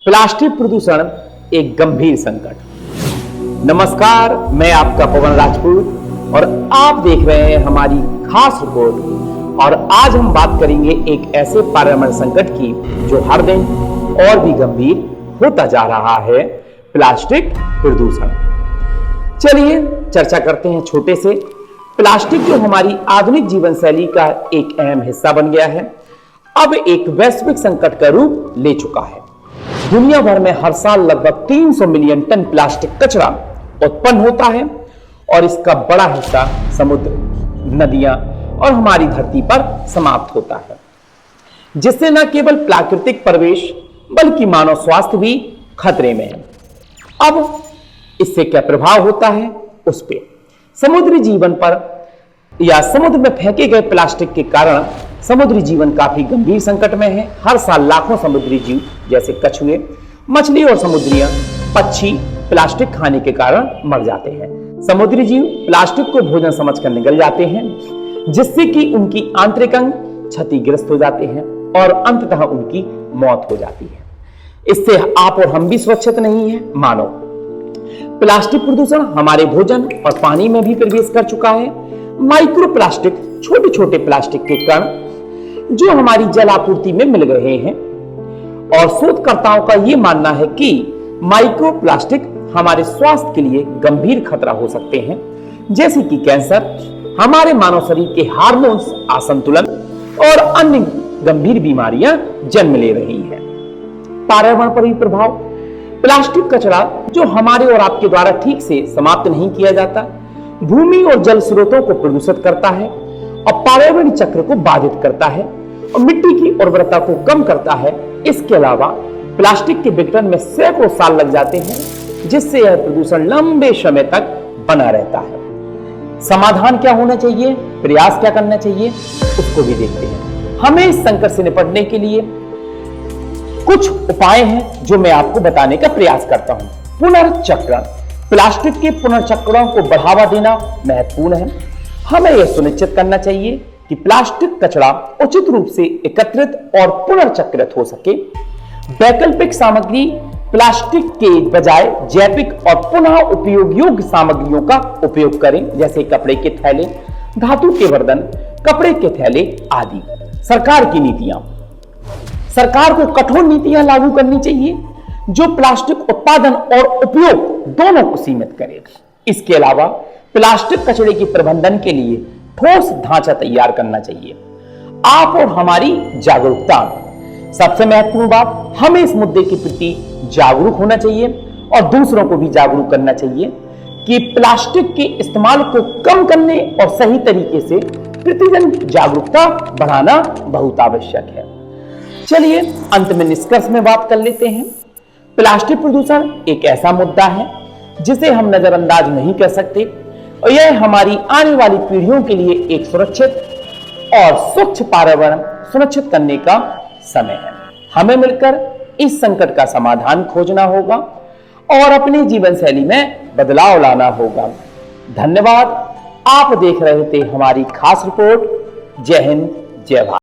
Plastic प्रदूषण एक गंभीर संकट। नमस्कार, मैं आपका पवन राजपूत और आप देख रहे हैं हमारी खास रिपोर्ट। और आज हम बात करेंगे एक ऐसे पर्यावरण संकट की जो हर दिन और भी गंभीर होता जा रहा है, प्लास्टिक प्रदूषण। चलिए चर्चा करते हैं छोटे से। प्लास्टिक जो हमारी आधुनिक जीवन शैली का एक अहम हिस्सा बन गया है, अब एक वैश्विक संकट का रूप ले चुका है। दुनिया भर में हर साल लगभग 300 मिलियन टन प्लास्टिक कचरा उत्पन्न होता है और इसका बड़ा हिस्सा समुद्र, नदियां और हमारी धरती पर समाप्त होता है, जिससे न केवल प्राकृतिक परिवेश बल्कि मानव स्वास्थ्य भी खतरे में है। अब इससे क्या प्रभाव होता है उस पे, समुद्री जीवन पर या समुद्र में फेंके गए प्लास्टिक के कारण समुद्री जीवन काफी गंभीर संकट में है। हर साल लाखों समुद्री जीव जैसे कछुए, मछली और समुद्रियां पक्षी प्लास्टिक खाने के कारण मर जाते हैं। समुद्री जीव प्लास्टिक को भोजन समझकर निगल जाते हैं, जिससे कि उनकी आंतरिक अंग क्षतिग्रस्त हो जाते हैं और अंततः उनकी मौत हो जाती है। इससे आप और हम भी सुरक्षित नहीं है। मानो प्लास्टिक प्रदूषण हमारे भोजन और पानी में भी प्रवेश कर चुका है। माइक्रो प्लास्टिक, छोटे छोटे प्लास्टिक के कण जो हमारी जल आपूर्ति में मिल रहे हैं, और शोधकर्ताओं का यह मानना है कि माइक्रो प्लास्टिक हमारे स्वास्थ्य के लिए गंभीर खतरा हो सकते हैं, जैसे कि कैंसर, हमारे मानव शरीर के हार्मोन्स असंतुलन और अन्य गंभीर बीमारियां जन्म ले रही हैं। पर्यावरण पर भी प्रभाव। प्लास्टिक कचरा जो हमारे और आपके द्वारा ठीक से समाप्त नहीं किया जाता, भूमि और जल स्रोतों को प्रदूषित करता है और पर्यावरण चक्र को बाधित करता है और मिट्टी की उर्वरता को कम करता है। इसके अलावा प्लास्टिक के विघटन में सैकड़ों साल लग जाते हैं, जिससे यह प्रदूषण लंबे समय तक बना रहता है। समाधान क्या होना चाहिए, प्रयास क्या करना चाहिए, उसको भी देखते हैं। हमें इस संकट से निपटने के लिए कुछ उपाय हैं जो मैं आपको बताने का प्रयास करता हूं। पुनर्चक्रण, प्लास्टिक के पुनर्चक्रण को बढ़ावा देना महत्वपूर्ण है। हमें यह सुनिश्चित करना चाहिए कि प्लास्टिक कचरा उचित रूप से एकत्रित और पुनर्चक्रित हो सके। वैकल्पिक सामग्री, प्लास्टिक के बजाय जैविक और पुनः उपयोग योग्य सामग्रियों का उपयोग करें, जैसे कपड़े के थैले, धातु के बर्तन, कपड़े के थैले आदि। सरकार की नीतियां, सरकार को कठोर नीतियां लागू करनी चाहिए जो प्लास्टिक उत्पादन और उपयोग दोनों को सीमित करे। इसके अलावा प्लास्टिक कचरे के प्रबंधन के लिए ठोस ढांचा तैयार करना चाहिए। आप और हमारी जागरूकता, सबसे महत्वपूर्ण बात, हमें इस मुद्दे के प्रति जागरूक होना चाहिए और दूसरों को भी जागरूक करना चाहिए कि प्लास्टिक के इस्तेमाल को कम करने और सही तरीके से प्रतिदिन जागरूकता बढ़ाना बहुत आवश्यक है। चलिए अंत में निष्कर्ष में बात कर लेते हैं। प्लास्टिक प्रदूषण एक ऐसा मुद्दा है जिसे हम नजरअंदाज नहीं कर सकते और यह हमारी आने वाली पीढ़ियों के लिए एक सुरक्षित और स्वच्छ पर्यावरण सुनिश्चित करने का समय है। हमें मिलकर इस संकट का समाधान खोजना होगा और अपनी जीवन शैली में बदलाव लाना होगा। धन्यवाद। आप देख रहे थे हमारी खास रिपोर्ट। जय हिंद, जय भारत।